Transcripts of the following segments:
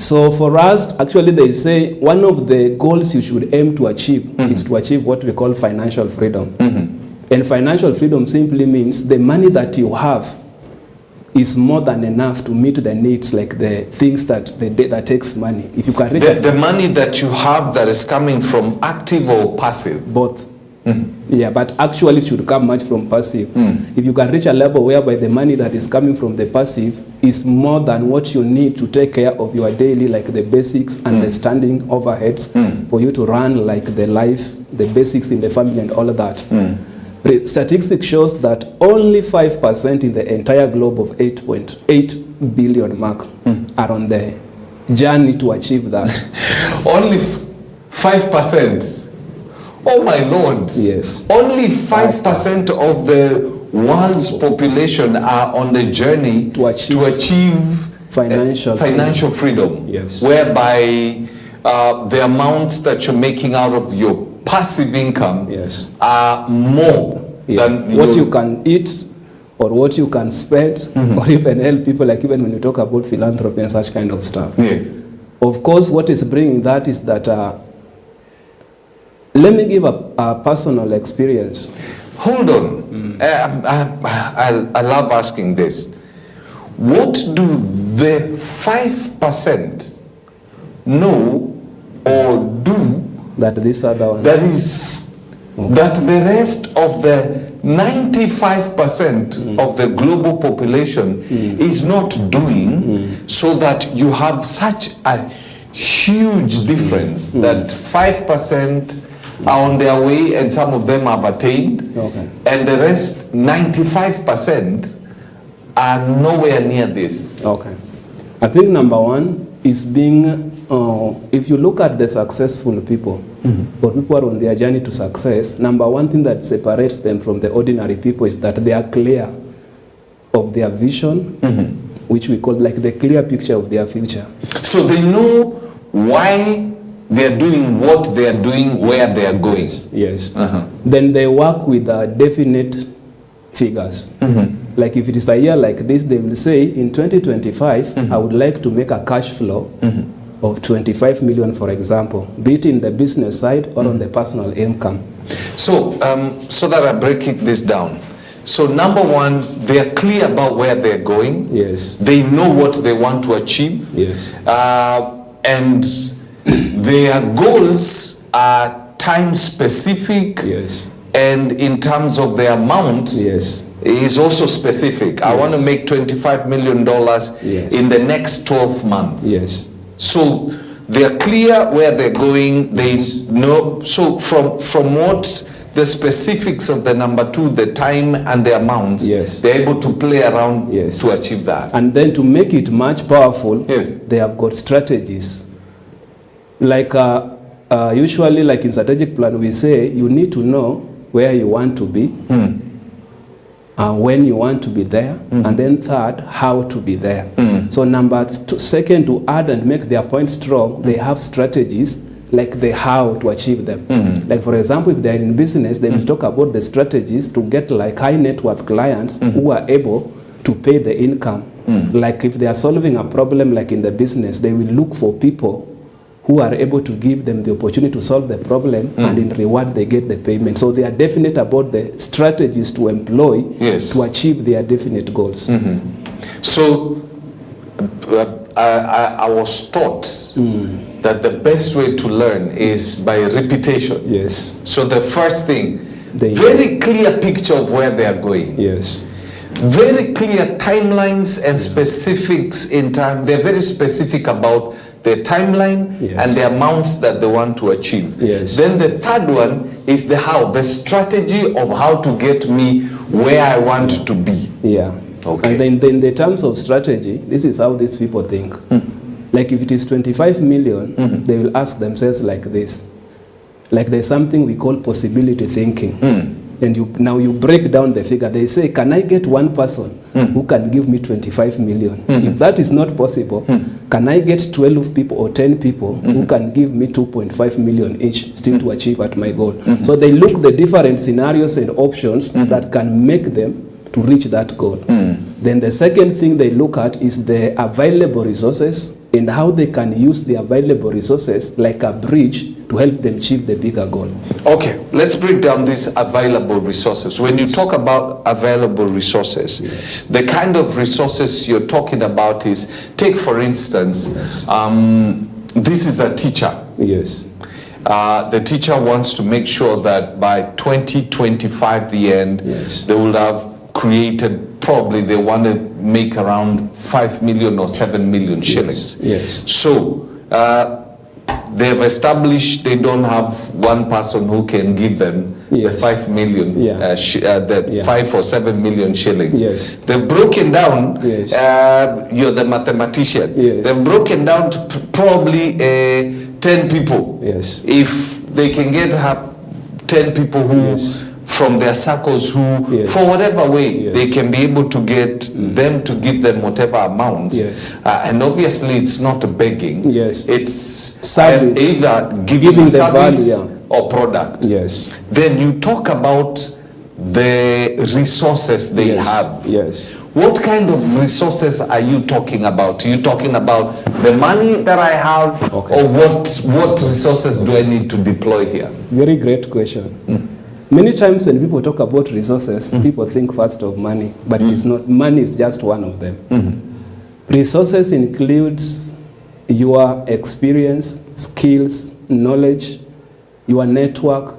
So for us, actually they say one of the goals you should aim to achieve is to achieve what we call financial freedom. And financial freedom simply means the money that you have is more than enough to meet the needs, like the things that that takes money. If you can reach the money that you have that is coming from active or passive? Both. Yeah, but actually it should come much from passive. If you can reach a level whereby the money that is coming from the passive is more than what you need to take care of your daily, like the basics and the standing overheads for you to run like the life, the basics in the family and all of that. Statistics shows that only 5% in the entire globe of 8.8 billion mark are on the journey to achieve that. Only 5%? Oh my Lord. Yes. Only 5% of the world's population are on the journey to achieve financial freedom. Yes. Whereby the amounts that you're making out of your passive income are more than what you can eat or what you can spend or even help people, like even when you talk about philanthropy and such kind of stuff. Yes. Of course, what is bringing that is that let me give a personal experience. Hold on. I love asking this. What do the 5% know or do that this other one that the rest of the 95% of the global population is not doing, so that you have such a huge difference that 5% are on their way and some of them have attained, and the rest 95% are nowhere near this? I think number one is being if you look at the successful people, or people are on their journey to success, number one thing that separates them from the ordinary people is that they are clear of their vision, which we call like the clear picture of their future. So they know why they are doing what they are doing, where they are going. Yes. Then they work with definite figures. Like if it is a year like this, they will say in 2025, I would like to make a cash flow of 25 million, for example, be it in the business side or on the personal income. So, so that I break this down. So number one, they are clear about where they're going. Yes. They know what they want to achieve. Yes. And their goals are time specific. Yes. And in terms of the amount, yes, is also specific. Yes. I want to make $25 million yes, in the next 12 months. Yes. So they're clear where they're going. They yes, know. So from what the specifics of the number two, the time and the amounts, yes, they're able to play around, yes, to achieve that. And then to make it much powerful, yes, they have got strategies. Like usually, like in strategic plan, we say you need to know where you want to be, when you want to be there, and then third, how to be there. So second, to add and make their point strong, they have strategies like the how to achieve them. Like for example, if they're in business, they will talk about the strategies to get like high net worth clients who are able to pay the income. Like if they are solving a problem like in the business, they will look for people who are able to give them the opportunity to solve the problem, and in reward they get the payment. So they are definite about the strategies to employ, yes, to achieve their definite goals. So I was taught that the best way to learn is by repetition. Yes. So the first thing, very clear picture of where they are going. Yes. Very clear timelines and specifics in time. They're very specific about the timeline, yes, and the amounts that they want to achieve. Yes. Then the third one is the how, the strategy of how to get me where I want to be. Yeah. Okay. And then in the terms of strategy, this is how these people think. Like if it is 25 million, they will ask themselves like this. Like there's something we call possibility thinking. And now you break down the figure. They say, can I get one person who can give me 25 million? If that is not possible, can I get 12 people or 10 people who can give me 2.5 million each still to achieve at my goal? So they look the different scenarios and options that can make them to reach that goal. Then the second thing they look at is the available resources and how they can use the available resources like a bridge to help them achieve the bigger goal. Okay, let's break down these available resources. When you talk about available resources, yes, the kind of resources you're talking about is, take for instance, yes, this is a teacher. Yes. The teacher wants to make sure that by 2025, the end, yes, they will have created, probably they want to make around 5 million or 7 million shillings. Yes. So they've established they don't have one person who can give them, yes, the 5 million, yeah, 5 or 7 million shillings. Yes. They've broken down, yes, you're the mathematician, yes, they've broken down to probably 10 people. Yes. If they can get 10 people who, yes, from their circles who, yes, for whatever way, yes, they can be able to get them to give them whatever amounts. Yes. And obviously it's not begging. Yes. It's either giving service, the value, or product. Yes. Then you talk about the resources they, yes, have. Yes. What kind of resources are you talking about? Are you talking about the money that I have, okay, or what resources do I need to deploy here? Very great question. Many times when people talk about resources, people think first of money, but it is not. Money is just one of them. Resources includes your experience, skills, knowledge, your network.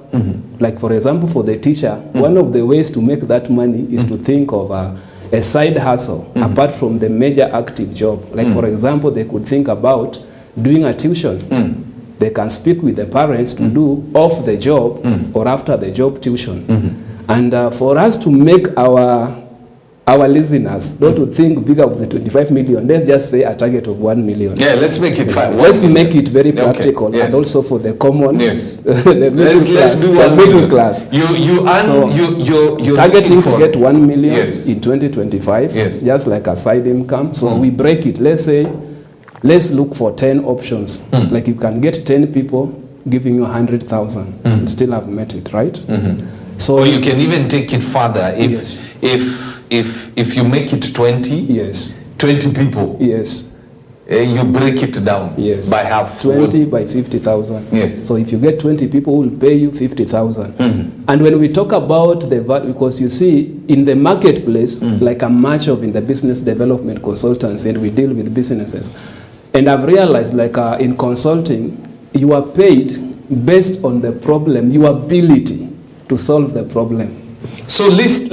Like for example, for the teacher, one of the ways to make that money is to think of a side hustle apart from the major active job. Like for example, they could think about doing a tuition. They can speak with the parents to do off the job or after the job tuition. And for us to make our listeners not to think bigger of the 25 million, let's just say a target of 1 million. Yeah, let's make it 5. Let's make it very practical, okay, yes, and also for the common, yes, the let's do 1 middle class. You're targeting to get 1 million, yes, in 2025, yes, just like a side income. So we break it. Let's say, let's look for 10 options. Like you can get 10 people giving you 100,000 and still have met it, right? So, or you can even take it further. If yes, if you make it 20, yes, 20 people, yes, you break it down, yes, by half. 20 by 50,000. Yes. So if you get 20 people, who will pay you 50,000. And when we talk about the value, because you see in the marketplace, like a much of in the business development consultants, and we deal with businesses. And I've realized, like in consulting, you are paid based on the problem, your ability to solve the problem. So list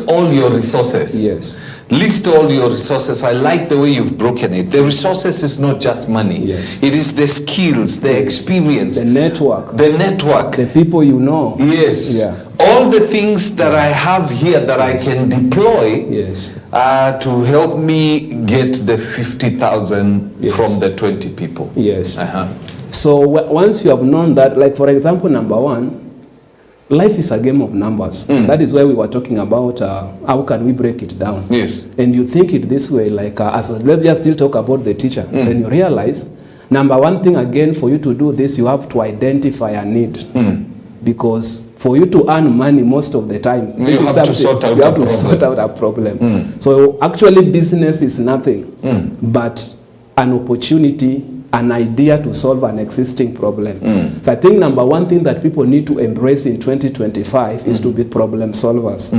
all your resources. Yes. List all your resources. I like the way you've broken it. The resources is not just money. Yes. It is the skills, the experience, the network, the people you know. Yes. Yeah. All the things that I have here that, yes, I can deploy, yes, to help me get the 50,000, yes, from the 20 people. Yes. So once you have known that, like for example, number one, life is a game of numbers. That is why we were talking about how can we break it down. Yes. And you think it this way, like let's just still talk about the teacher. Then you realize, number one thing again, for you to do this, you have to identify a need. Because for you to earn money most of the time, you have to sort out a problem. So actually business is nothing but an opportunity, an idea to solve an existing problem. So I think number one thing that people need to embrace in 2025 is to be problem solvers.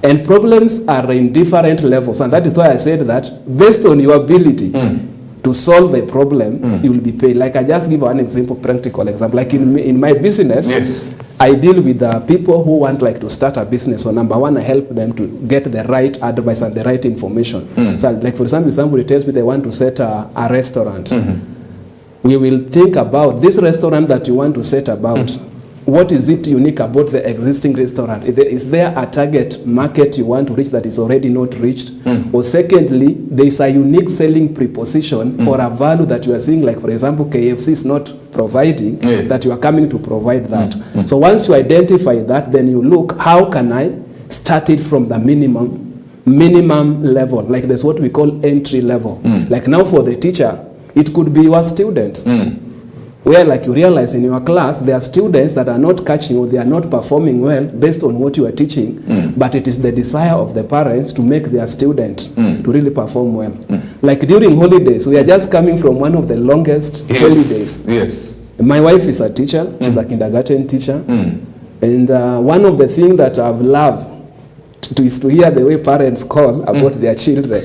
And problems are in different levels, and that is why I said that based on your ability to solve a problem, you will be paid. Like I just give one example, practical example. Like in my business, yes, I deal with people who want like to start a business. So number one, I help them to get the right advice and the right information. So like for example, somebody tells me they want to set a restaurant. We will think about this restaurant that you want to set about. What is it unique about the existing restaurant? Is there a target market you want to reach that is already not reached? Or secondly, there is a unique selling preposition or a value that you are seeing, like for example, KFC is not providing, yes, that you are coming to provide that. So once you identify that, then you look, how can I start it from the minimum level? Like that's what we call entry level. Like now for the teacher, it could be your students. where like you realize in your class there are students that are not catching or they are not performing well based on what you are teaching, but it is the desire of the parents to make their student to really perform well. Like during holidays, we are just coming from one of the longest holidays. Yes. My wife is a teacher, she's a kindergarten teacher, and one of the things that I've loved is to hear the way parents call about their children.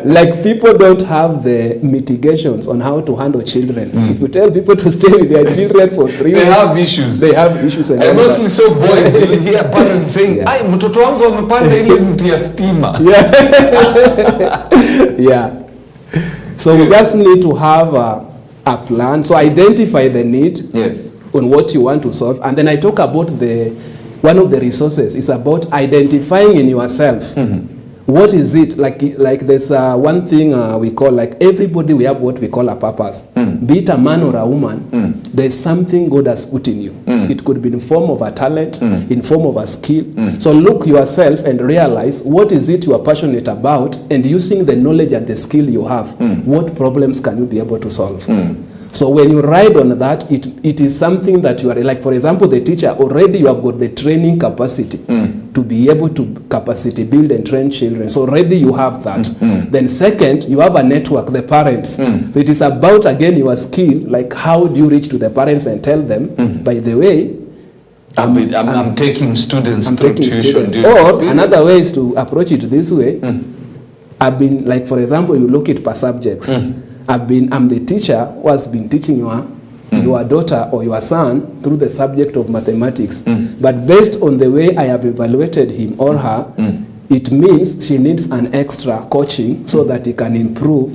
Like people don't have the mitigations on how to handle children. If you tell people to stay with their children for 3 weeks, they have issues. They have issues. And mostly so boys, you hear parents saying, "Ai, mtoto wangu amepanda ile mti ya stima." Yeah. So we just need to have a plan. So identify the need on what you want to solve. And then I talk about one of the resources is about identifying in yourself. What is it? Like there's one thing we call, like everybody we have what we call a purpose. Be it a man or a woman, there's something God has put in you. It could be in form of a talent, in form of a skill. So look yourself and realize what is it you are passionate about, and using the knowledge and the skill you have, what problems can you be able to solve? So when you ride on that, it is something that you are, like for example, the teacher, already you have got the training capacity to be able to capacity build and train children. So already you have that. Then second, you have a network, the parents. So it is about, again, your skill, like how do you reach to the parents and tell them, by the way, I'm taking students through tuition. Or another way is to approach it this way. I've been, like for example, you look at per subjects. I'm the teacher who has been teaching your daughter or your son through the subject of mathematics. But based on the way I have evaluated him or her, it means she needs an extra coaching so that he can improve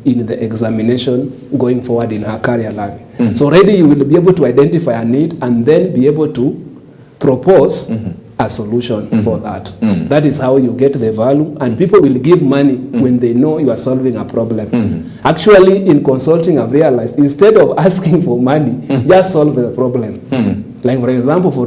in the examination going forward in her career life. So already you will be able to identify a need and then be able to propose a solution for that. That is how you get the value, and people will give money when they know you are solving a problem. Actually, in consulting, I've realized instead of asking for money, just solve the problem. Like for example, for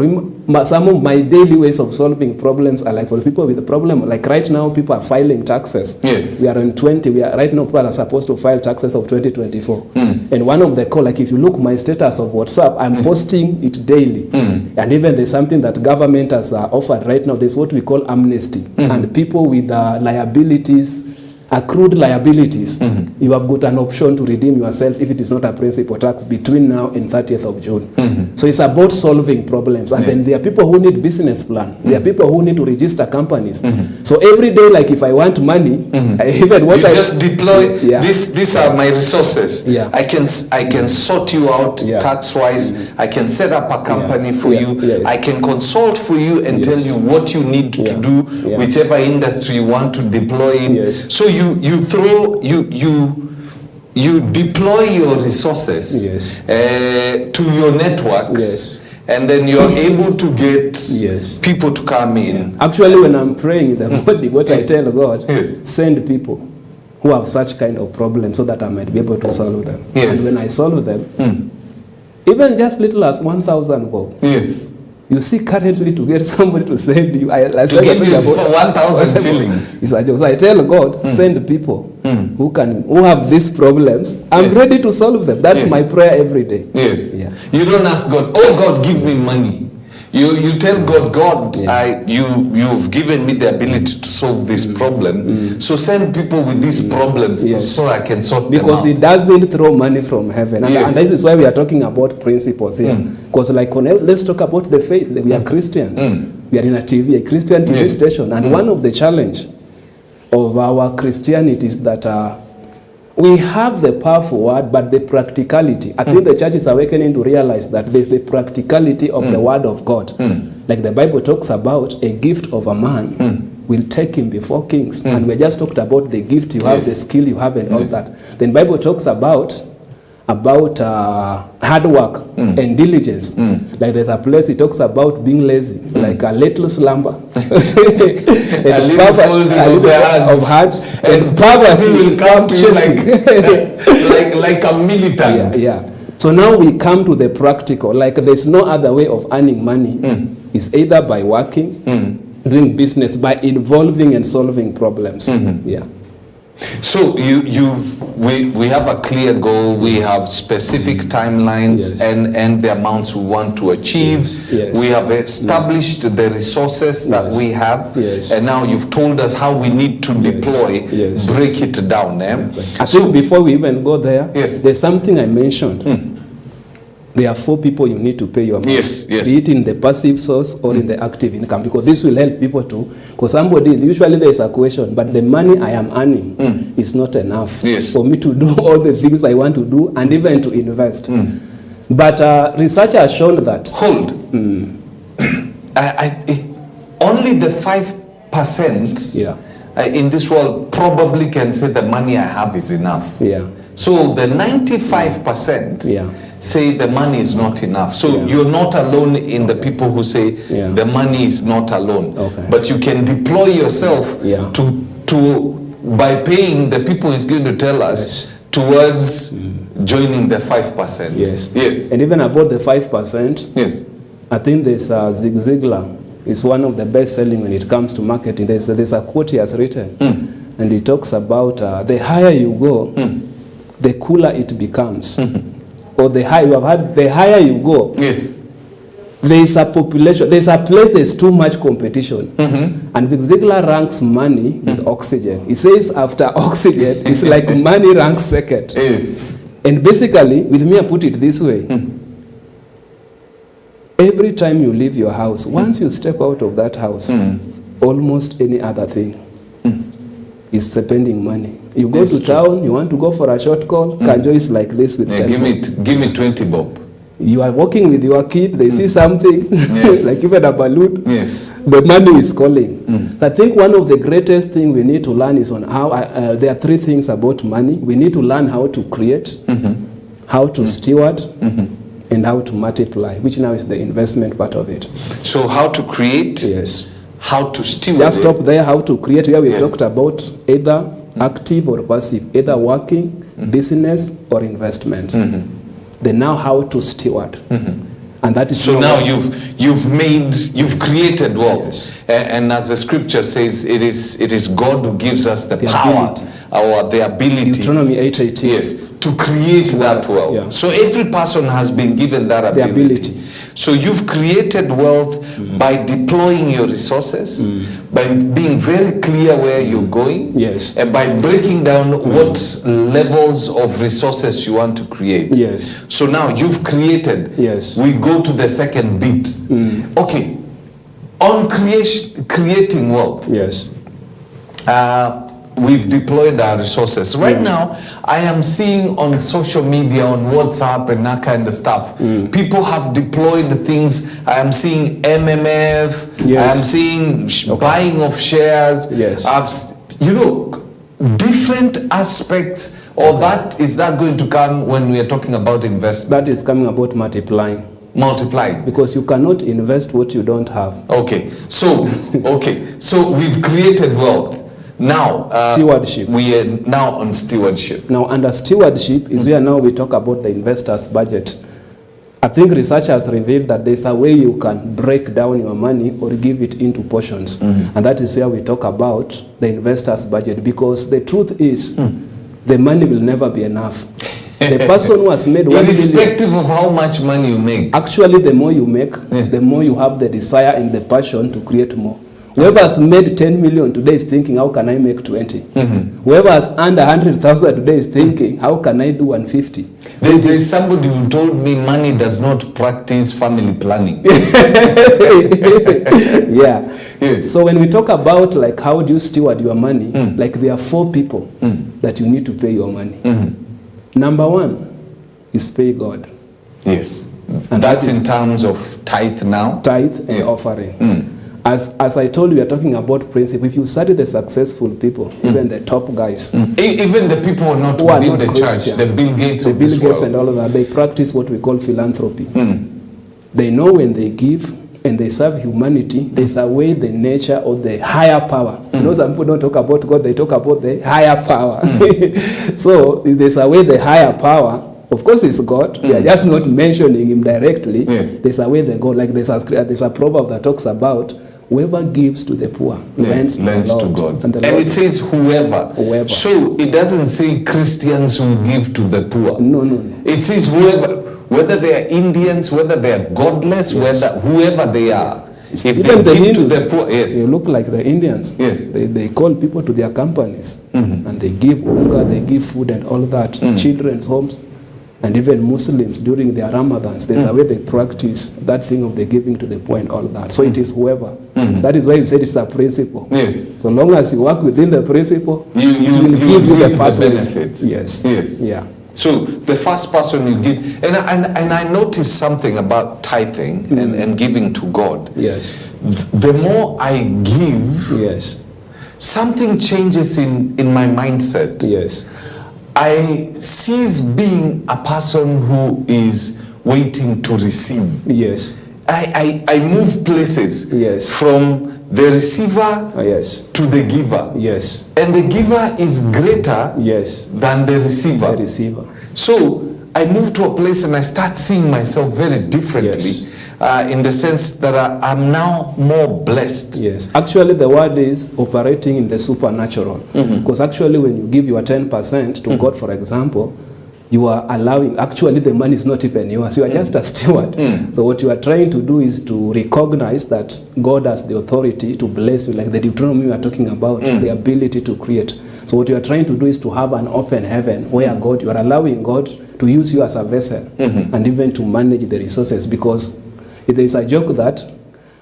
some of my daily ways of solving problems are like for people with a problem. Like right now, people are filing taxes. Yes. We are in 20. Right now, people are supposed to file taxes of 2024. And one of the call, like if you look my status of WhatsApp, I'm posting it daily. And even there's something that government has offered right now. There's what we call amnesty. And people with liabilities, accrued liabilities, you have got an option to redeem yourself if it is not a principal tax between now and 30th of June. So it's about solving problems. And then there are people who need business plan. There are people who need to register companies. So every day, like if I want money, even what you just deploy, these are my resources. I can sort you out tax-wise. I can set up a company for you. I can consult for you and tell you what you need to do, whichever industry you want to deploy in. So you deploy your resources to your networks, and then you're able to get people to come in. Actually, when I'm praying in the morning, what I tell God, send people who have such kind of problems so that I might be able to solve them. And when I solve them, even just little as 1,000 bob. You see, currently to get somebody to send you, to give you for 1,000 shillings. So I tell God, send people who have these problems. I'm ready to solve them. That's my prayer every day. You don't ask God, oh God, give me money. You tell God, you've given me the ability to solve this problem. So send people with these problems so I can sort them out. Because He doesn't throw money from heaven. And this is why we are talking about principles here. Because like, let's talk about the faith. We are Christians. We are in a Christian TV station. And one of the challenge of our Christianity is that we have the powerful word, but the practicality. I think the church is awakening to realize that there's the practicality of the word of God. Like the Bible talks about a gift of a man will take him before kings. And we just talked about the gift you have, the skill you have, and all that. Then Bible talks about hard work and diligence. Like there's a place it talks about being lazy, like a little slumber, a little folding of hands, and poverty will come to you like a militant. So now we come to the practical. Like there's no other way of earning money. It's either by working, doing business, by involving and solving problems. So we have a clear goal, we have specific timelines, and the amounts we want to achieve. We have established the resources that we have, and now you've told us how we need to deploy, break it down. I think before we even go there, there's something I mentioned. There are 4 people you need to pay your money. Be it in the passive source or in the active income, because this will help people too. Because usually there is a question, but the money I am earning is not enough for me to do all the things I want to do and even to invest. But research has shown that. Hold. Only the 5% in this world probably can say the money I have is enough. So the 95% say the money is not enough. So you're not alone in the people who say the money is not alone. But you can deploy yourself to by paying the people is going to tell us towards joining the 5%. Yes. And even about the 5%, I think there's Zig Ziglar. It's one of the best selling when it comes to marketing. There's a quote he has written, and he talks about the higher you go, the cooler it becomes. Or the higher you go, there is a population, there's a place there's too much competition. And Zig Ziglar ranks money with oxygen. He says after oxygen, it's like money ranks second. And basically, with me, I put it this way. Every time you leave your house, once you step out of that house, almost any other thing is spending money. You go to town, you want to go for a short call, Kanjo is like this with 10 give me 20 bob. You are walking with your kid, they see something, like even a balloon, the money is calling. So I think one of the greatest things we need to learn is on how, there are 3 things about money. We need to learn how to create, how to steward, and how to multiply, which now is the investment part of it. So how to create, how to steward. Just stop there, how to create, where we talked about either active or passive, either working, business or investments. Then now how to steward. And that is so now you've created wealth. And as the scripture says, it is God who gives us the power or the ability. Deuteronomy 8:18. To create that wealth. So every person has been given that ability. So you've created wealth by deploying your resources, by being very clear where you're going, and by breaking down what levels of resources you want to create. So now you've created. We go to the second bit. Okay. On creating wealth. We've deployed our resources. Right now, I am seeing on social media, on WhatsApp and that kind of stuff, people have deployed things. I am seeing MMF, I am seeing buying of shares. I've, different aspects, or is that going to come when we are talking about investment? That is coming about multiplying. Because you cannot invest what you don't have. So we've created wealth. Now, stewardship. We are now on stewardship. Now, under stewardship is where now we talk about the investor's budget. I think research has revealed that there's a way you can break down your money or give it into portions. And that is where we talk about the investor's budget. Because the truth is, the money will never be enough. The person who has made 1 million... Irrespective of how much money you make. Actually, the more you make, the more you have the desire and the passion to create more. Whoever has made 10 million today is thinking, how can I make 20? Whoever has earned 100,000 today is thinking, how can I do 150? There is somebody who told me money does not practice family planning. So when we talk about like how do you steward your money, like there are 4 people that you need to pay your money. Number 1 is pay God. And that's in terms of tithe now? Tithe and offering. As I told you, we are talking about principle. If you study the successful people, even the top guys, even the people who are not within the church, the Bill Gates of this world, and all of that, they practice what we call philanthropy. They know when they give and they serve humanity, there's a way the nature or the higher power. You know, some people don't talk about God; they talk about the higher power. So there's a way the higher power. Of course, it's God. We are just not mentioning him directly. There's a way they go. Like there's a proverb that talks about whoever gives to the poor lends to God. And it says whoever. So it doesn't say Christians who give to the poor. No. It says whoever, whether they are Indians, whether they are godless, whether whoever they are. If even they the give to Hindus, the poor, they look like the Indians. Yes. They call people to their companies, and they give unga, they give food and all that, children's homes, and even Muslims during their Ramadans, there's a way they practice that thing of the giving to the poor and all that. So it is whoever. That is why you said it's a principle. Yes. So long as you work within the principle, you will give you the benefits. Yes. Yeah. So the first person you give, and I noticed something about tithing and giving to God. Yes. The more I give, yes, something changes in my mindset. Yes. I cease being a person who is waiting to receive. Yes. I move places. Yes. From the receiver yes, to the giver. Yes. And the giver is greater yes, than the receiver. The receiver. So I move to a place and I start seeing myself very differently. Yes. In the sense that I'm now more blessed. Yes. Actually, the word is operating in the supernatural. Because actually, when you give your 10% to God, for example, you are allowing, actually the money is not even yours, you are just a steward. So what you are trying to do is to recognize that God has the authority to bless you, like the Deuteronomy we are talking about, the ability to create. So what you are trying to do is to have an open heaven where God, you are allowing God to use you as a vessel and even to manage the resources, because there is a joke that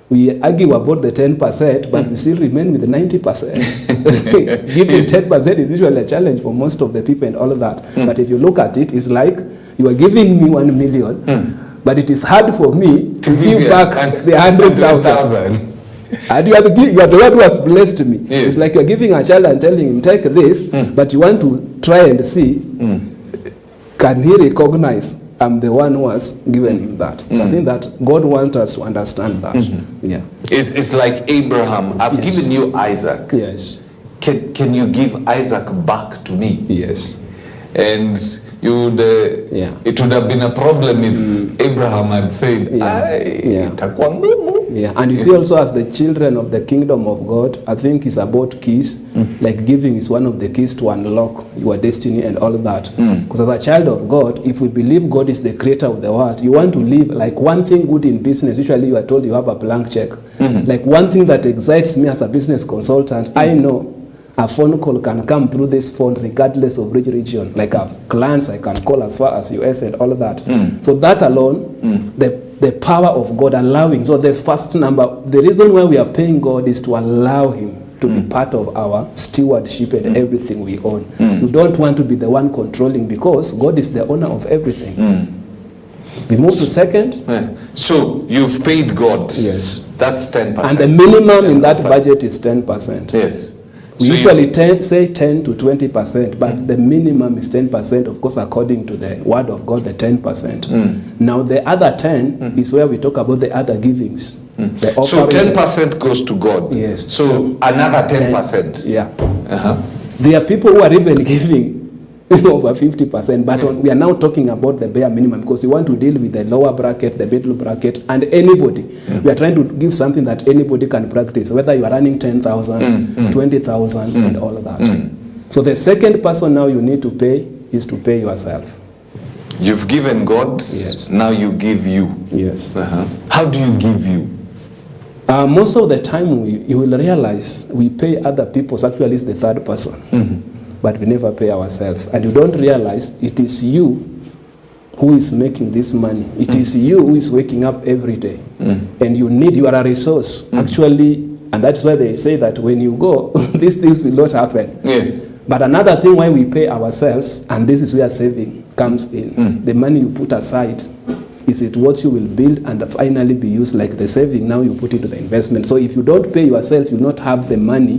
we argue about the 10%, but we still remain with the 90%. Giving 10% is usually a challenge for most of the people and all of that. But if you look at it, it's like you are giving me 1 million, but it is hard for me to give back the 100,000. And you are the one who has blessed me. Yes. It's like you are giving a child and telling him, take this, but you want to try and see, can he recognize I'm the one who has given him that. So I think that God wants us to understand that. Yeah. It's like Abraham, I've given you Isaac. Yes. Can you give Isaac back to me? Yes. And you would, it would have been a problem if Abraham had said, itakuwa ngumu. Yeah, and you see also as the children of the kingdom of God, I think it's about keys. Like giving is one of the keys to unlock your destiny and all that. Because as a child of God, if we believe God is the creator of the world, you want to live like one thing good in business. Usually you are told you have a blank check. Like one thing that excites me as a business consultant, I know a phone call can come through this phone regardless of which region. Like clients I can call as far as US and all of that. So that alone, the power of God allowing. So the first number, the reason why we are paying God is to allow him to be part of our stewardship and everything we own. You don't want to be the one controlling, because God is the owner of everything. We move to second. So you've paid God. Yes. That's 10%. And the minimum in that budget is 10%. Yes. We usually say 10 to 20%, but the minimum is 10%, of course, according to the word of God, the 10%. Now, the other 10 is where we talk about the other givings. So 10% goes to God. Yes. So another 10%. Yeah. There are people who are even giving over 50%, but we are now talking about the bare minimum, because we want to deal with the lower bracket, the middle bracket, and anybody. We are trying to give something that anybody can practice, whether you are running 10,000, 20,000, and all of that. So the second person now you need to pay is to pay yourself. You've given God, yes. Now you give you. Yes. How do you give you? Most of the time you will realize we pay other people, so actually it's the third person. But we never pay ourselves. And you don't realize it is you who is making this money. It is you who is waking up every day. And you are a resource. Actually, and that's why they say that when you go, these things will not happen. Yes. But another thing why we pay ourselves, and this is where saving comes in. The money you put aside, is it what you will build and finally be used, like the saving now you put into the investment. So if you don't pay yourself, you will not have the money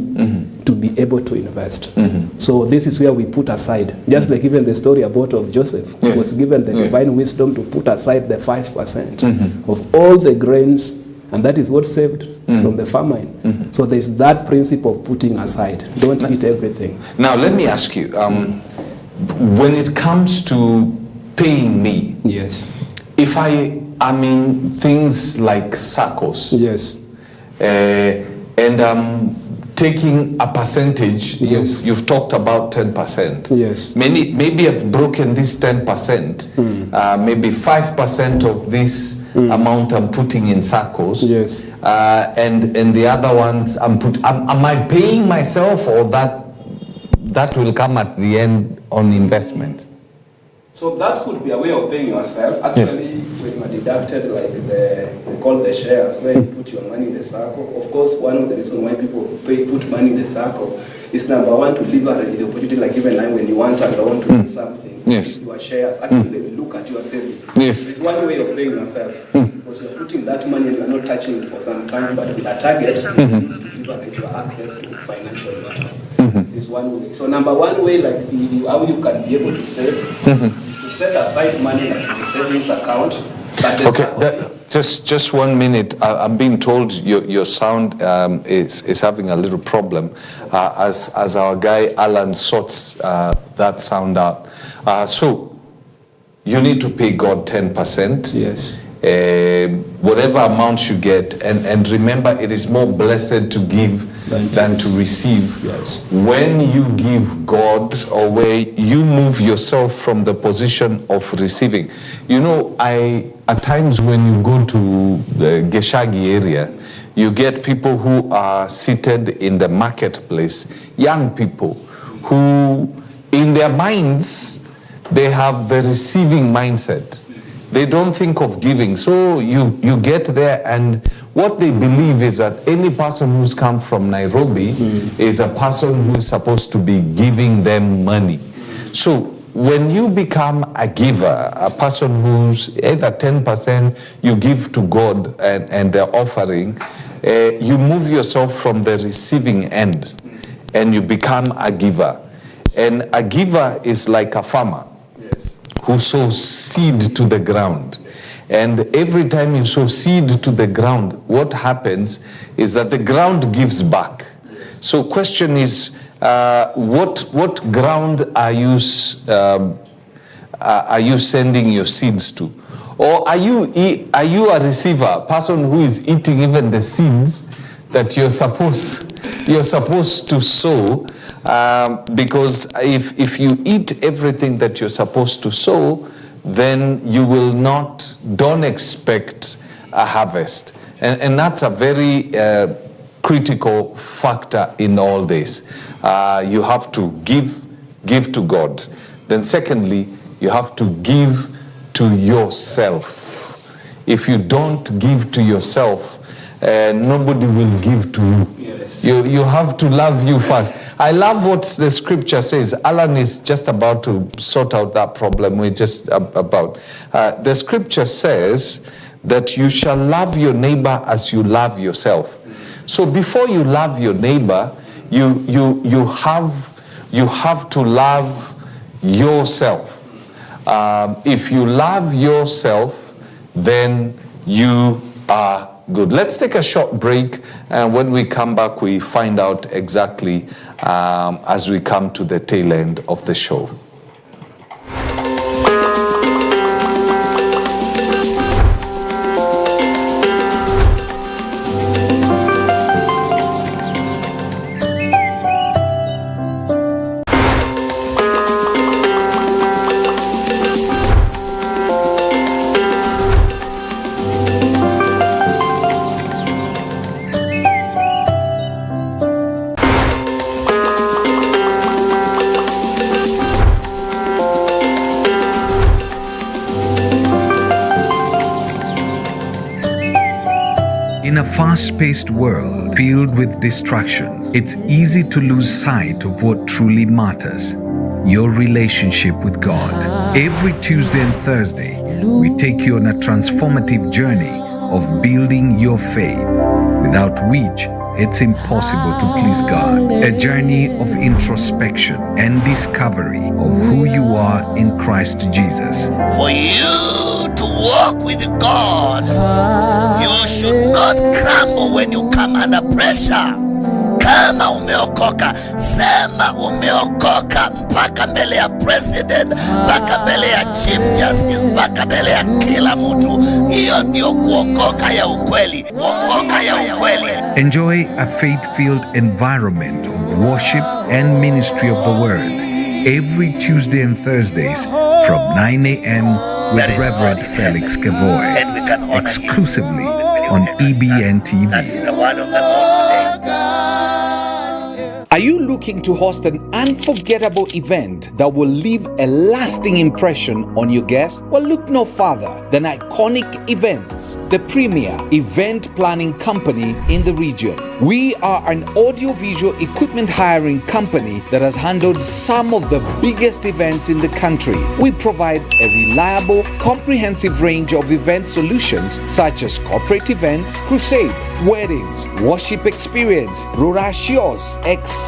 to be able to invest. So this is where we put aside. Just like even the story about of Joseph, who was given the divine wisdom to put aside the 5% of all the grains, and that is what saved from the famine. So there's that principle of putting aside. Don't eat everything. Now let me ask you, when it comes to paying me, yes, if I am in things like SACCOs, yes, and I'm taking a percentage. Yes. You've talked about 10%. Yes. Maybe I've broken this 10%. Maybe 5% of this amount I'm putting in circles. Yes. And the other ones am I paying myself, or that will come at the end on investment? So that could be a way of paying yourself. Actually, yes. When you are deducted, like we call the shares, where you put your money in the circle. Of course, one of the reasons why people put money in the circle is number one, to leverage the opportunity. Like even now, when you want a loan to do something, yes. Your shares, actually they will look at your savings. Yes. It's one way of paying yourself. Because you're putting that money and you're not touching it for some time, but with a target, you use to leverage your access to financial matters. This is one way. So number one way, like how you can be able to save, is to set aside money like in the savings account. But just 1 minute. I'm being told your sound is having a little problem as our guy Alan sorts that sound out. So you need to pay God 10%. Yes. Whatever amount you get, and remember, it is more blessed to give than to receive. Yes. When you give God, or where you move yourself from the position of receiving. You know, at times when you go to the Geshagi area, you get people who are seated in the marketplace, young people who in their minds they have the receiving mindset. They don't think of giving. So you get there, and what they believe is that any person who's come from Nairobi is a person who is supposed to be giving them money. So when you become a giver, a person who's either 10% you give to God and the offering, you move yourself from the receiving end and you become a giver. And a giver is like a farmer who sows seed to the ground. And every time you sow seed to the ground, what happens is that the ground gives back. So question is, what ground are you sending your seeds to? Or are you a receiver, a person who is eating even the seeds that you're supposed to sow? Because if you eat everything that you're supposed to sow, then you will don't expect a harvest. And that's a very critical factor in all this. You have to give to God. Then secondly, you have to give to yourself. If you don't give to yourself, nobody will give to you. Yes. You have to love you first. I love what the scripture says. Alan is just about to sort out that problem we're just about. The scripture says that you shall love your neighbor as you love yourself. So before you love your neighbor, you have to love yourself. If you love yourself, then you are good. Let's take a short break, and when we come back, we find out exactly as we come to the tail end of the show. In a fast-paced world filled with distractions, it's easy to lose sight of what truly matters: your relationship with God. Every Tuesday and Thursday, we take you on a transformative journey of building your faith, without which it's impossible to please God. A journey of introspection and discovery of who you are in Christ Jesus. For you to walk with God, you should not crumble when you come under pressure. Kama umeokoka, sema umeokoka, mpaka mbele ya president, mpaka mbele ya chief justice, mpaka mbele ya kila mtu. Hiyo hiyo ndio kuokoka ya ukweli. Kuokoka ya ukweli. Enjoy a faith-filled environment of worship and ministry of the Word every Tuesday and Thursdays from 9 a.m. with Reverend Felix Kevoy, exclusively on EBN TV. That is the word of the Lord today. Are you looking to host an unforgettable event that will leave a lasting impression on your guests? Well, look no further than Iconic Events, the premier event planning company in the region. We are an audiovisual equipment hiring company that has handled some of the biggest events in the country. We provide a reliable, comprehensive range of event solutions such as corporate events, crusade, weddings, worship experience, rurashios, etc.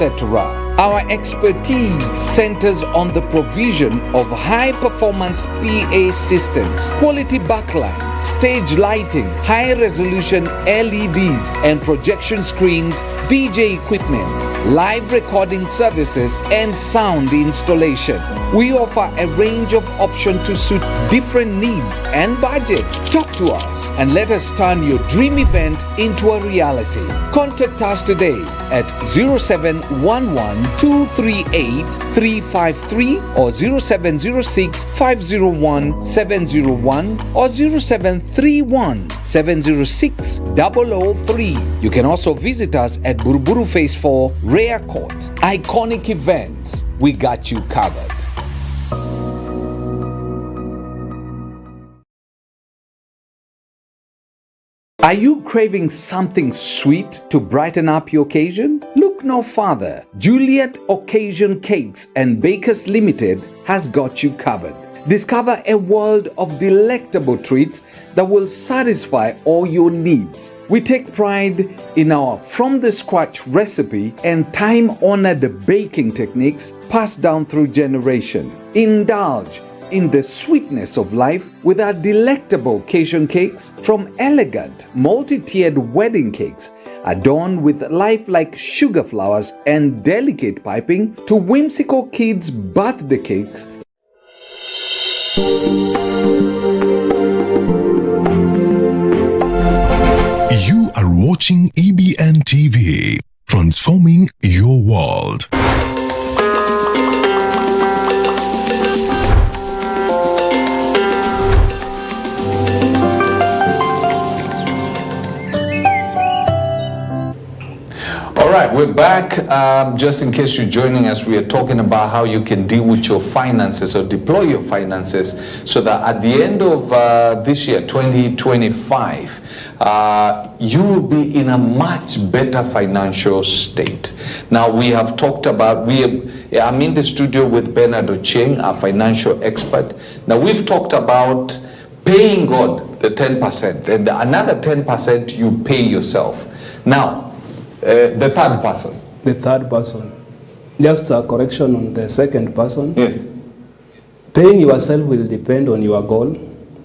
Our expertise centers on the provision of high-performance PA systems, quality backlight, stage lighting, high-resolution LEDs and projection screens, DJ equipment, live recording services, and sound installation. We offer a range of options to suit different needs and budgets. Talk to us and let us turn your dream event into a reality. Contact us today at 0711-238-353 or 0706-501-701 or 0731-706-003. You can also visit us at Buruburu Phase 4, Rare Court. Iconic Events, we got you covered. Are you craving something sweet to brighten up your occasion? Look no further. Juliet Occasion Cakes and Bakers Limited has got you covered. Discover a world of delectable treats that will satisfy all your needs. We take pride in our from-the-scratch recipe and time-honored baking techniques passed down through generation. Indulge in the sweetness of life with our delectable occasion cakes, from elegant multi-tiered wedding cakes adorned with lifelike sugar flowers and delicate piping to whimsical kids' birthday cakes. You are watching EBN TV, transforming your world. All right, we're back. Just in case you're joining us, we are talking about how you can deal with your finances or deploy your finances so that at the end of this year, 2025, you will be in a much better financial state. Now, we have talked about, I'm in the studio with Bernard Ocheng, our financial expert. Now, we've talked about paying God the 10%, and another 10% you pay yourself. Now, the third person. The third person. Just a correction on the second person. Yes. Paying yourself will depend on your goal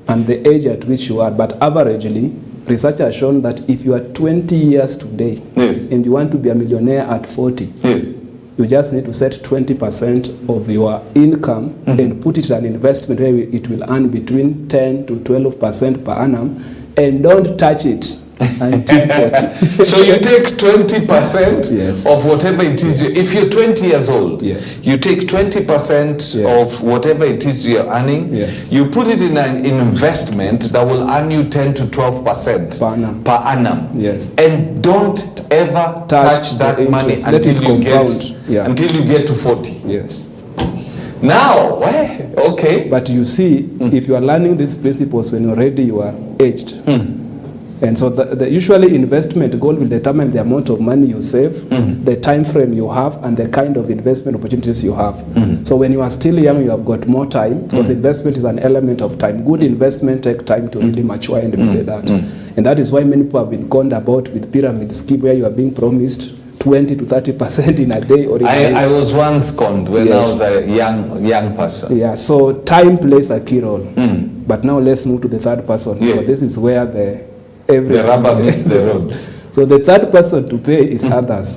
and the age at which you are, but averagely, research has shown that if you are 20 years today, yes, and you want to be a millionaire at 40, yes, you just need to set 20% of your income and put it in an investment where it will earn between 10 to 12% per annum, and don't touch it until 40. So you take 20% yes, of whatever it is. If you're 20 years old, yes, you take 20% yes, of whatever it is you're earning. Yes. You put it in an investment that will earn you 10 to 12% per annum. Yes. And don't ever touch that money until you get to 40. Yes. Now, okay. But you see, if you are learning these principles when already you are aged, and so the usually investment goal will determine the amount of money you save, the time frame you have, and the kind of investment opportunities you have. So when you are still young, you have got more time, because investment is an element of time. Good investment take time to really mature and be that. And that is why many people have been conned about with pyramid scheme, where you are being promised 20 to 30% in a day or in a I was once conned when I was a young person. Yeah, so time plays a key role. But now let's move to the third person. Yes. So this is where the rubber meets the road. So the third person to pay is others.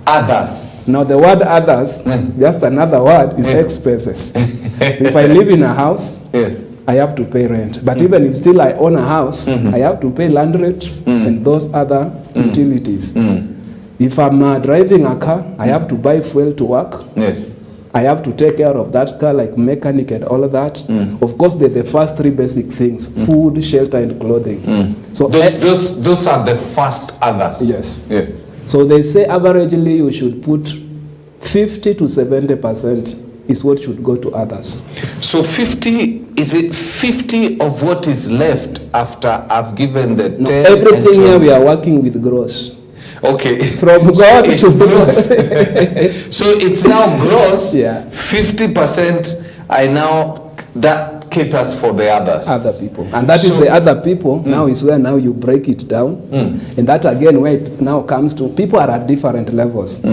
Others. Now the word others, just another word, is expenses. So if I live in a house, yes, I have to pay rent. But even if still I own a house, I have to pay land rates and those other utilities. If I'm driving a car, I have to buy fuel to work. Yes. I have to take care of that car, like mechanic and all of that. Of course, they're the first three basic things: food, shelter, and clothing. So those are the first others. Yes. Yes. So they say averagely you should put 50 to 70% is what should go to others. So 50, is it 50 of what is left after I've given the 10? Everything here we are working with gross. Okay. From God to gross. So it's now gross. Yeah. 50% I now, that caters for the others. Other people. And that is the other people. Now is where now you break it down. And that again where it now comes to, people are at different levels.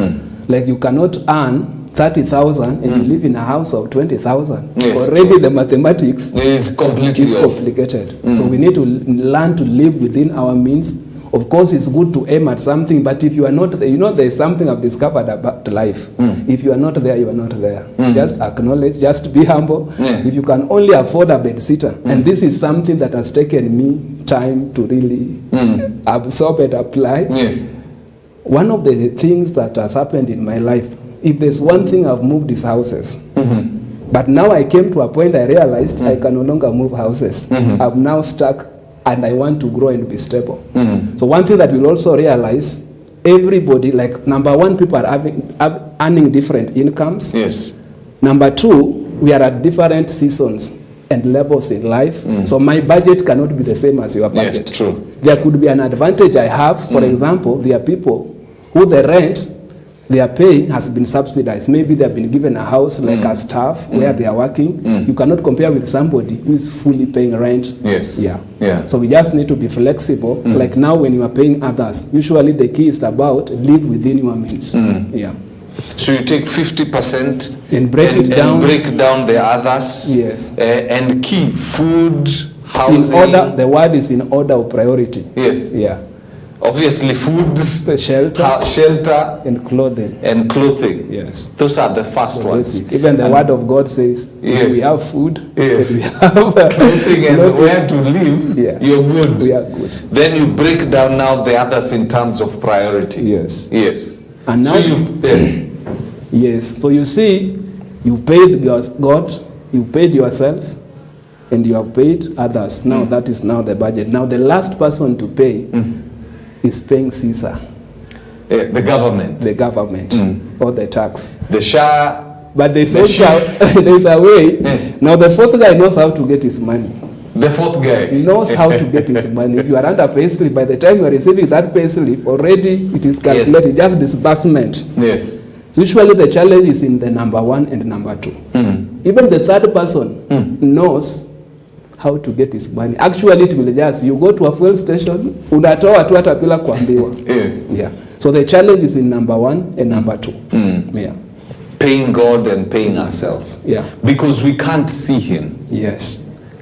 Like you cannot earn 30,000 and you live in a house of 20,000. Yes, already true. the mathematics is completely is complicated. So we need to learn to live within our means. Of course, it's good to aim at something, but if you are not there, you know, there's something I've discovered about life. If you are not there, you are not there. Just acknowledge, just be humble. If you can only afford a bed sitter, and this is something that has taken me time to really absorb and apply. Yes. One of the things that has happened in my life, if there's one thing I've moved is houses. But now I came to a point I realized I can no longer move houses. I'm now stuck and I want to grow and be stable. So one thing that we'll also realize, everybody, like number one, people are earning different incomes. Yes. Number two, we are at different seasons and levels in life. So my budget cannot be the same as your budget. Yes, true. There could be an advantage I have. For example, there are people who the rent they are paying has been subsidized. Maybe they have been given a house like a staff where they are working. You cannot compare with somebody who is fully paying rent. Yes. Yeah. Yeah. So we just need to be flexible. Like now when you are paying others, usually the key is about live within your means. Yeah. So you take 50% And break it down. And break down the others. Yes. And key food, In housing. order, the word is in order of priority. Yes. Yeah. Obviously food, The shelter shelter and clothing. and clothing. Yes. Those are the first ones. Basic. Even the word of God says, Yes. if we have food, Yes. and we have Clothing and where to live, Yeah. you're good. we are good. Then you break down now the others in terms of priority. Yes. Yes. And So now, you've yes. yes. So you see, you paid God, you paid yourself, and you have paid others. Now that is now the budget. Now the last person to pay is paying Caesar, The government, the government, or the tax. the Shah. But there's The also chief. there's a way. Now the fourth guy knows how to get his money. The fourth guy. He knows how to get his money. If you are under payslip, by the time you are receiving that payslip, already it is calculated, just disbursement. Yes. So usually the challenge is in the number one and number two. Even the third person knows how to get his money. Actually, it will just, you go to a fuel station, unatoa tu hata bila kuambiwa. Yes. Yeah. So the challenge is in number one and number two. Yeah. Paying God and paying ourselves. Yeah. Because we can't see Him. Yes.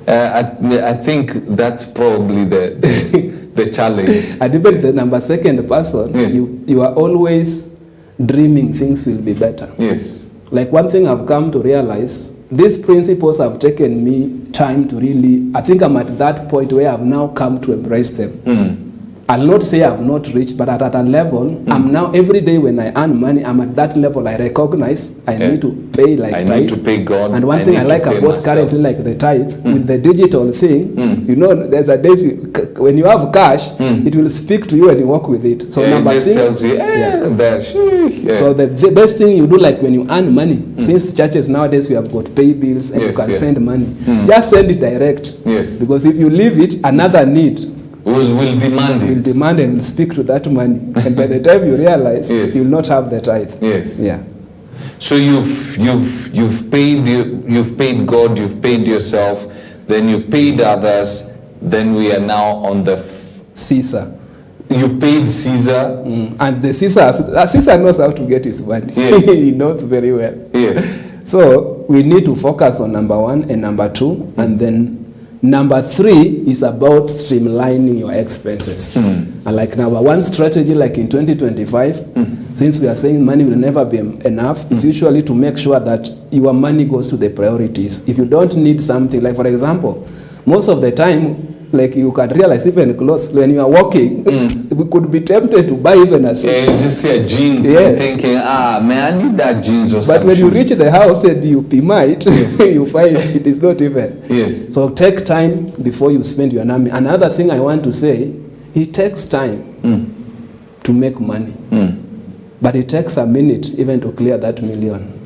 I think that's probably the challenge. And even the number second person, Yes. you are always dreaming things will be better. Yes. Like one thing I've come to realize, these principles have taken me time to really, I think I'm at that point where I've now come to embrace them. I'll not say I've not reached, but at a level, I'm now, every day when I earn money, I'm at that level. I recognize I need to pay like I tithe. need to pay God. And one thing I need to like pay about myself. currently like the tithe, with the digital thing, you know, there's a days, when you have cash, it will speak to you and you walk with it. So Yeah, it number just thing, tells you, yeah. so the best thing you do, like when you earn money, since churches nowadays you have got pay bills and Yes, you can yeah. send money, just send it direct. Yes. Because if you leave it, another need will demand will it. demand and will speak to that money. And by the time you realize, Yes. you'll not have the tithe. Yes. Yeah. So you've paid God, you've paid yourself, then you've paid others, then we are now on the Caesar. you've paid Caesar. And the Caesar knows how to get his money. Yes. He knows very well. Yes. So we need to focus on number one and number two, and then number three is about streamlining your expenses. And like number one strategy, like in 2025, Since we are saying money will never be enough, it's usually to make sure that your money goes to the priorities. If you don't need something, like for example, most of the time, like you can realize even clothes, when you are walking, we could be tempted to buy even a suit. Yeah, you just see a jeans and thinking, man, I need that jeans or something. But when you reach the house and you might, you find it is not even. Yes. So take time before you spend your money. Another thing I want to say, it takes time to make money. But it takes a minute even to clear that million.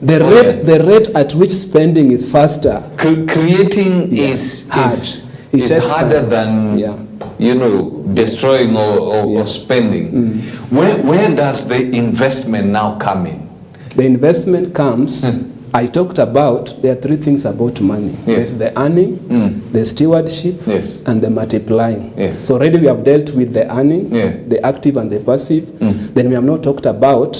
The rate at which spending is faster. Creating is hard. It's harder than destroying or spending. Where does the investment now come in? The investment comes, I talked about, there are three things about money. There's the earning, the stewardship, and the multiplying. So already we have dealt with the earning, the active and the passive. Then we have not talked about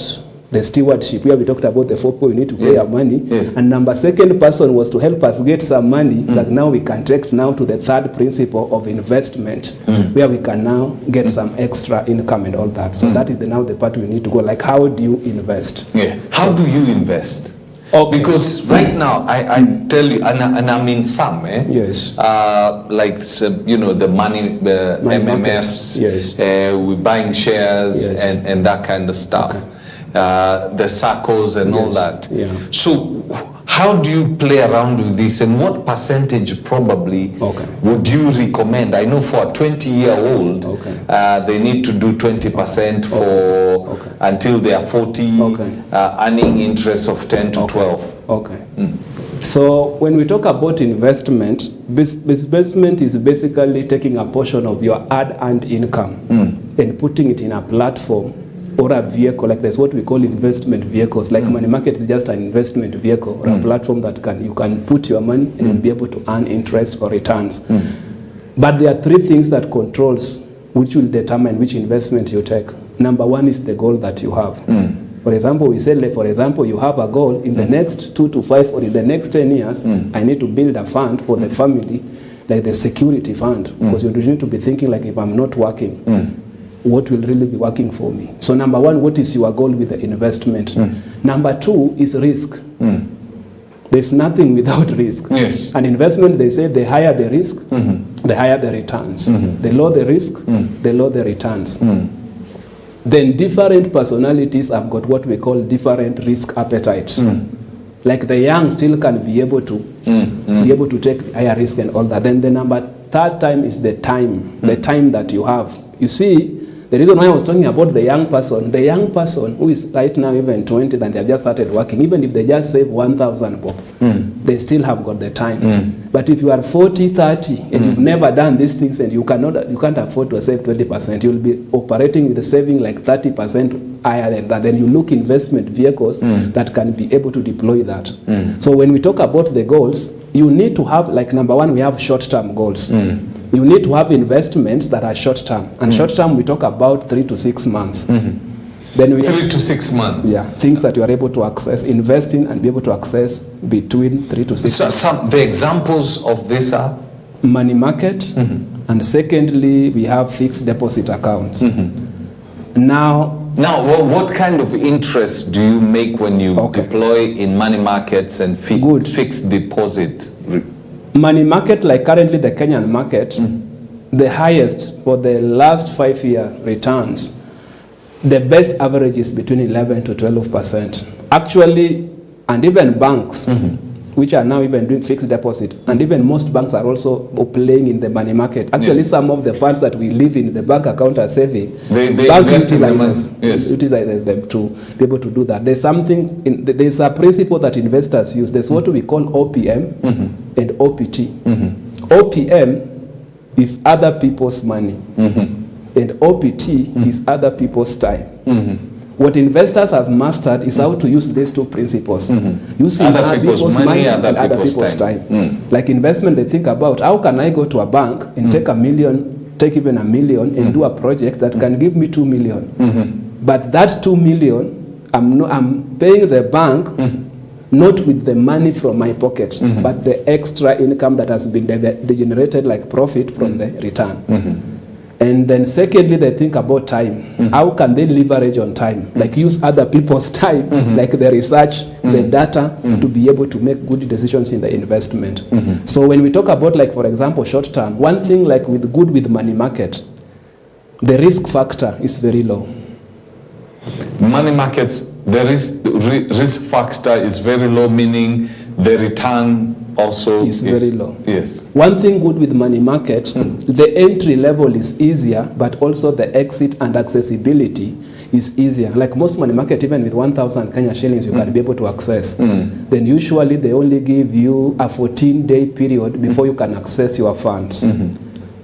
the stewardship, where we talked about the 4 points we need to pay our money. And second person was to help us get some money that now we can take now to the third principle of investment, where we can now get some extra income and all that. So that is now the part we need to go, like how do you invest? How do you invest? Because right now, I tell you, and I mean some, like, the money, the MMFs, we're buying shares and that kind of stuff. The circles and all that. So how do you play around with this, and what percentage probably would you recommend? I know for a 20-year-old, they need to do 20% for until they are 40, earning interest of 10 to 12. So when we talk about investment, investment is basically taking a portion of your hard-earned income and putting it in a platform or a vehicle, like there's what we call investment vehicles. Like money market is just an investment vehicle or a platform that you can put your money and you'll be able to earn interest or returns. But there are three things that controls which will determine which investment you take. Number one is the goal that you have. For example, we said, like, for example, you have a goal in the next 2 to 5 or in the next 10 years, I need to build a fund for the family, like the security fund, because you need to be thinking, like, if I'm not working, what will really be working for me? So number one, what is your goal with the investment? Number two is risk. There's nothing without risk. An investment, they say, the higher the risk, the higher the returns. The lower the risk, the lower the returns. Then different personalities have got what we call different risk appetites. Like the young still can be able to take higher risk and all that. Then the third time is the time that you have. You see, the reason why I was talking about the young person who is right now even 20 and they have just started working, even if they just save 1,000 bob, they still have got the time. But if you are 40, 30 and you've never done these things and you can't afford to save 20%, you'll be operating with a saving like 30% higher than that. Then you look investment vehicles that can be able to deploy that. So when we talk about the goals, you need to have, like, number one, we have short-term goals. You need to have investments that are short-term. And short-term, we talk about 3 to 6 months. Then we 3 to 6 months. Things that you are able to access, invest in and be able to access between 3 to 6 months. The examples of this are? Money market. And secondly, we have fixed deposit accounts. Now, what kind of interest do you make when you deploy in money markets and fixed deposit? Money market, like currently the Kenyan market, the highest for the last 5-year returns, the best average is between 11 to 12%. Actually, and even banks, which are now even doing fixed deposit, and even most banks are also playing in the money market. Actually, some of the funds that we leave in the bank account are saving. They bank utilize them to be able to do that. There's a principle that investors use. There's what we call OPM and OPT. OPM is other people's money, and OPT is other people's time. What investors has mastered is how to use these two principles. Using other people's money and other people's time. Like investment, they think about, how can I go to a bank and take even $1 million and do a project that can give me 2 million. But that 2 million, I'm paying the bank not with the money from my pocket, but the extra income that has been generated like profit from the return. And then secondly, they think about time. How can they leverage on time? Like use other people's time, like the research, the data, to be able to make good decisions in the investment. So when we talk about, like, for example, short term, one thing like with money market, the risk factor is very low. Money markets, the risk factor is very low, meaning the return also is very low. Yes. One thing good with money market, the entry level is easier, but also the exit and accessibility is easier. Like most money market, even with 1,000 Kenya shillings, you can be able to access. Then usually they only give you a 14-day period before you can access your funds.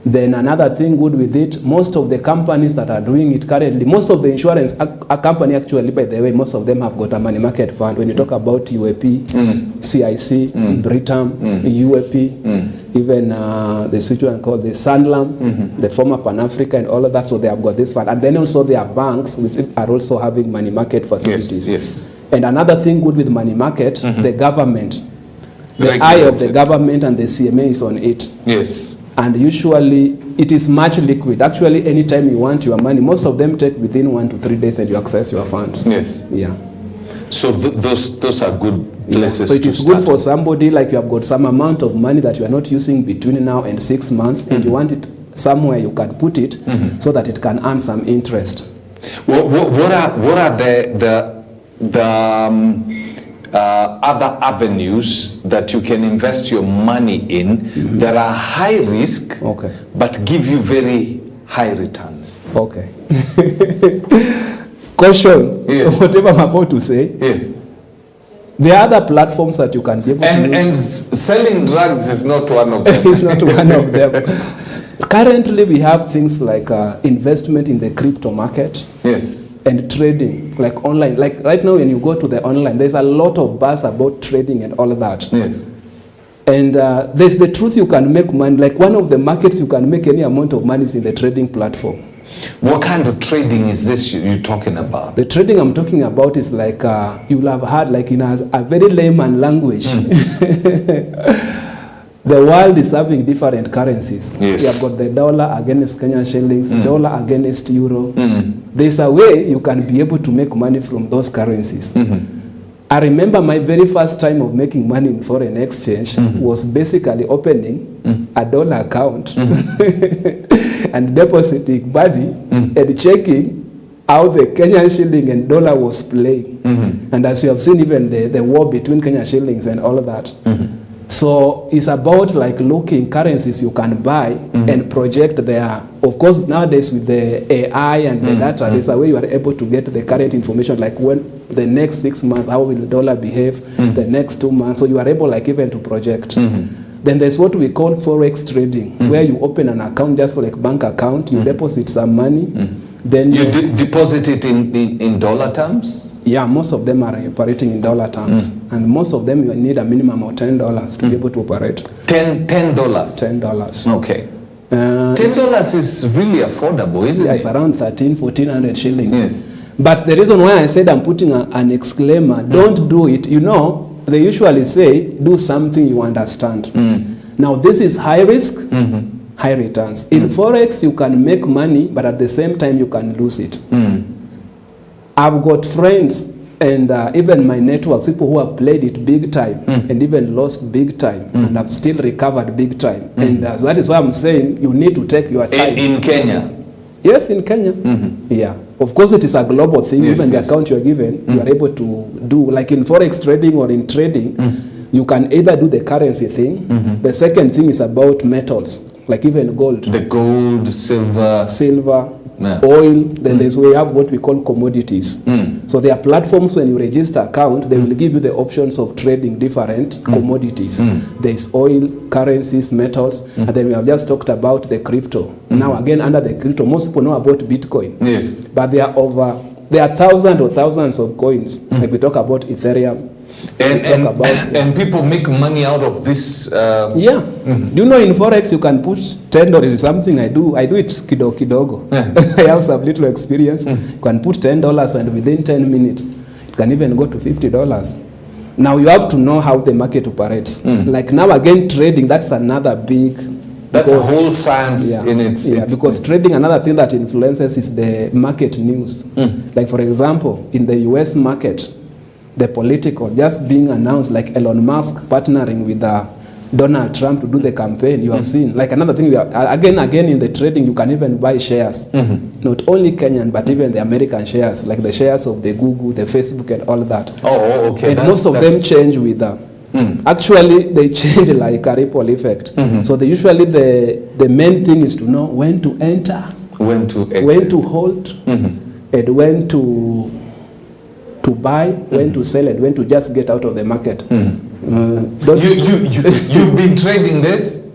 Then another thing good with it, most of the companies that are doing it currently, most of the insurance, a company actually, by the way, most of them have got a money market fund. When you talk about UAP, CIC, Britam, UAP, even the switch one called the Sanlam, the former Pan-Africa and all of that, so they have got this fund. And then also their banks are also having money market facilities. Yes. And another thing good with money market, the government, the eye of the government and the CMA is on it. Yes. And usually it is much liquid. Actually, anytime you want your money, most of them take within 1 to 3 days and you access your funds. Yes. Yeah. So those are good places. So it to is start. good for somebody like you have got some amount of money that you are not using between now and 6 months, and you want it somewhere you can put it so that it can earn some interest. What are the other avenues that you can invest your money in that are high risk, but give you very high returns? Okay. Caution, yes. Whatever I'm about to say. Yes. There are other platforms that you can be able to use. And selling drugs is not one of them. It's not one of them. Currently, we have things like investment in the crypto market. Yes. And trading, like online. Like right now when you go to the online, there's a lot of buzz about trading and all of that. Yes. And there's the truth, you can make money. Like one of the markets you can make any amount of money is in the trading platform. What kind of trading is this you're talking about? The trading I'm talking about is like, you'll have heard like in a very layman language. The world is having different currencies. Yes. You have got the dollar against Kenyan shillings, dollar against euro. There's a way you can be able to make money from those currencies. I remember my very first time of making money in foreign exchange was basically opening a dollar account and depositing money and checking how the Kenyan shilling and dollar was playing. And as you have seen, even the war between Kenyan shillings and all of that. So it's about like looking currencies you can buy and project there. Of course, nowadays with the AI and the data, there's a way you are able to get the current information, like when the next 6 months, how will the dollar behave, the next 2 months. So you are able like even to project. Then there's what we call forex trading, where you open an account just like bank account, you deposit some money. Then you deposit it in dollar terms? Yeah, most of them are operating in dollar terms. And most of them you need a minimum of $10 to be able to operate. $10? $10. Okay. $10 is really affordable, isn't it? Yeah, it's around 1,400 shillings. Yes. But the reason why I said I'm putting an exclaimer, don't do it. You know, they usually say, do something you understand. Now, this is high risk, high returns. In Forex, you can make money, but at the same time, you can lose it. I've got friends and even my networks, people who have played it big time and even lost big time and have still recovered big time. And so that is why I'm saying you need to take your time. In Kenya? Yes, in Kenya. Yeah. Of course, it is a global thing. Yes, even the account you're given, you are able to do, like in Forex trading or in trading, you can either do the currency thing. The second thing is about metals, like even gold. The gold, silver, oil. Then there's we have what we call commodities. So there are platforms when you register account, they will give you the options of trading different commodities. There's oil, currencies, metals, and then we have just talked about the crypto. Now again, under the crypto, most people know about Bitcoin. Yes. But there are thousands of coins. Like we talk about Ethereum. And people make money out of this. Yeah. Do you know in Forex you can put $10 is something I do it kidogo. I have some little experience. You can put $10 and within 10 minutes it can even go to $50. Now you have to know how the market operates. Like now again trading, that's another big That's a whole science in its... Because trading, another thing that influences is the market news. Like for example, in the US market, the political, just being announced, like Elon Musk partnering with Donald Trump to do the campaign, you have seen. Like another thing, again in the trading, you can even buy shares. Not only Kenyan, but even the American shares, like the shares of the Google, the Facebook and all that. Oh, okay. And most of them change with actually, they change like a ripple effect. So usually the main thing is to know when to enter, when to exit, when to hold, and when to buy, when to sell, and when to just get out of the market. You've been trading this?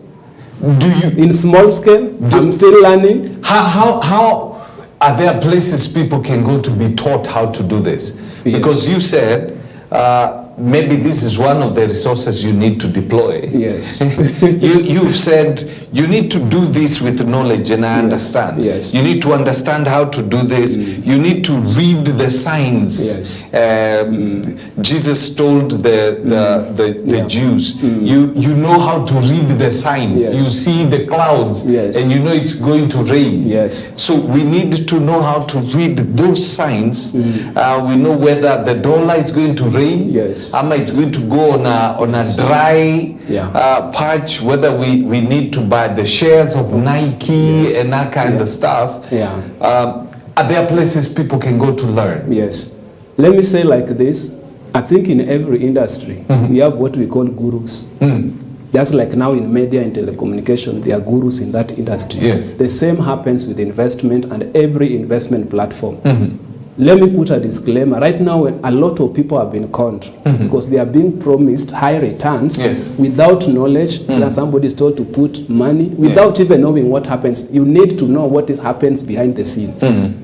Do you? In small scale, I'm still learning. How are there places people can go to be taught how to do this? Yes. Because you said maybe this is one of the resources you need to deploy. Yes. You've said you need to do this with knowledge, and I understand. Yes. You need to understand how to do this. You need to read the signs. Yes. Jesus told the Jews, you know how to read the signs. Yes. You see the clouds, and you know it's going to rain. Yes. So we need to know how to read those signs. We know whether the dollar is going to rain. Yes. It's going to go on a dry patch, whether we need to buy the shares of Nike and that kind of stuff. Are there places people can go to learn? Yes. Let me say like this. I think in every industry, we have what we call gurus. Just like now in media and telecommunication, there are gurus in that industry. Yes. The same happens with investment and every investment platform. Let me put a disclaimer. Right now, a lot of people have been conned because they are being promised high returns without knowledge. Somebody is told to put money without even knowing what happens. You need to know what happens behind the scene.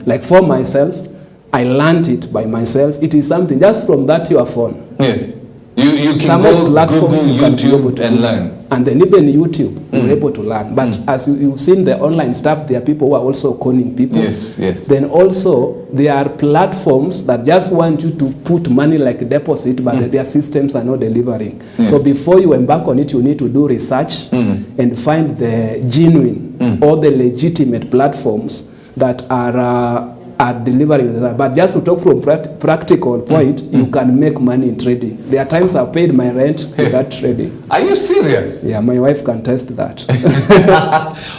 Like for myself, I learned it by myself. It is something just from that your phone. Yes. You can Some go platforms Google, you can be able YouTube to and learn. And then even YouTube, you're able to learn. But as you've seen the online stuff, there are people who are also conning people. Yes. Then also, there are platforms that just want you to put money like a deposit, but their systems are not delivering. So before you embark on it, you need to do research and find the genuine or the legitimate platforms that are delivering that. But just to talk from practical point, you can make money in trading. There are times I've paid my rent with that trading. Are you serious? Yeah, my wife can test that.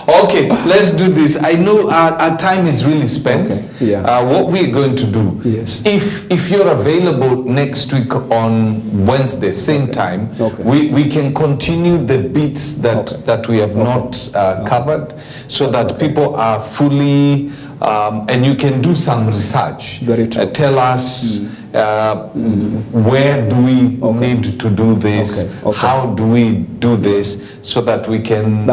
Okay, let's do this. I know our time is really spent. What we're going to do, if you're available next week on Wednesday, same time, we can continue the bits that we have not covered, so that people are fully... and you can do some research. Very true. Tell us where do we need to do this? How do we do this so that we can?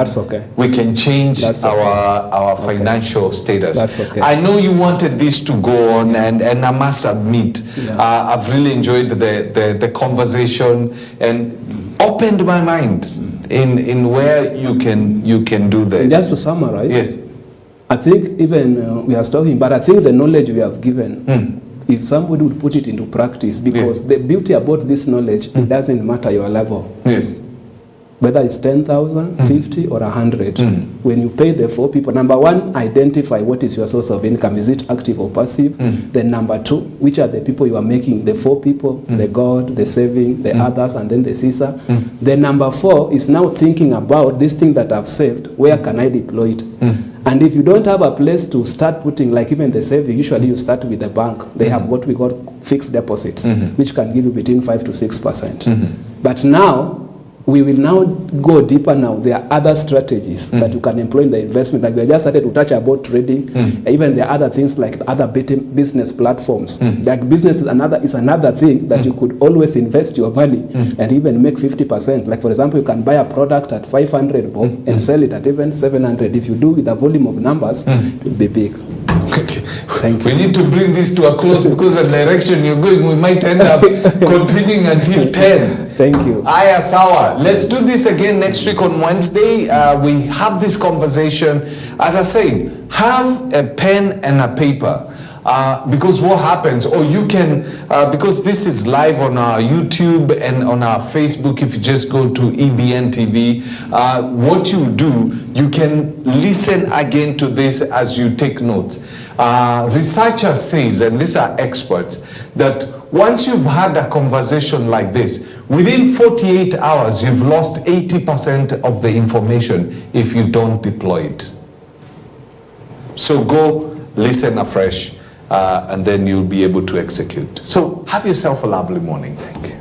We can change our financial status. I know you wanted this to go on, and I must admit, I've really enjoyed the conversation and opened my mind in where you can do this. And just to summarize. I think even we are talking, but I think the knowledge we have given, if somebody would put it into practice, because the beauty about this knowledge, it doesn't matter your level. Whether it's 10,000, 50 or 100. When you pay the 4 people, number one, identify what is your source of income. Is it active or passive? Then number 2, which are the people you are making? The 4 people, the God, the saving, the others, and then the CISA. Then number 4 is now thinking about this thing that I've saved. Where can I deploy it? And if you don't have a place to start putting, like even the saving, usually you start with the bank. They have what we call fixed deposits, which can give you between 5 to 6%. But now, we will now go deeper now. There are other strategies that you can employ in the investment. Like we just started to touch about trading. Even there are other things like other business platforms. Like business is another thing that you could always invest your money and even make 50%. Like for example, you can buy a product at 500 bob and sell it at even 700. If you do with a volume of numbers, it will be big. Thank you. We need to bring this to a close because the direction you're going, we might end up continuing until 10. Thank you. Aya sawa. Let's do this again next week on Wednesday. We have this conversation. As I said, have a pen and a paper. Because what happens, or you can, because this is live on our YouTube and on our Facebook, if you just go to EBN TV, what you do, you can listen again to this as you take notes. Researchers says, and these are experts, that once you've had a conversation like this, within 48 hours, you've lost 80% of the information if you don't deploy it. So go listen afresh, and then you'll be able to execute. So have yourself a lovely morning. Thank you.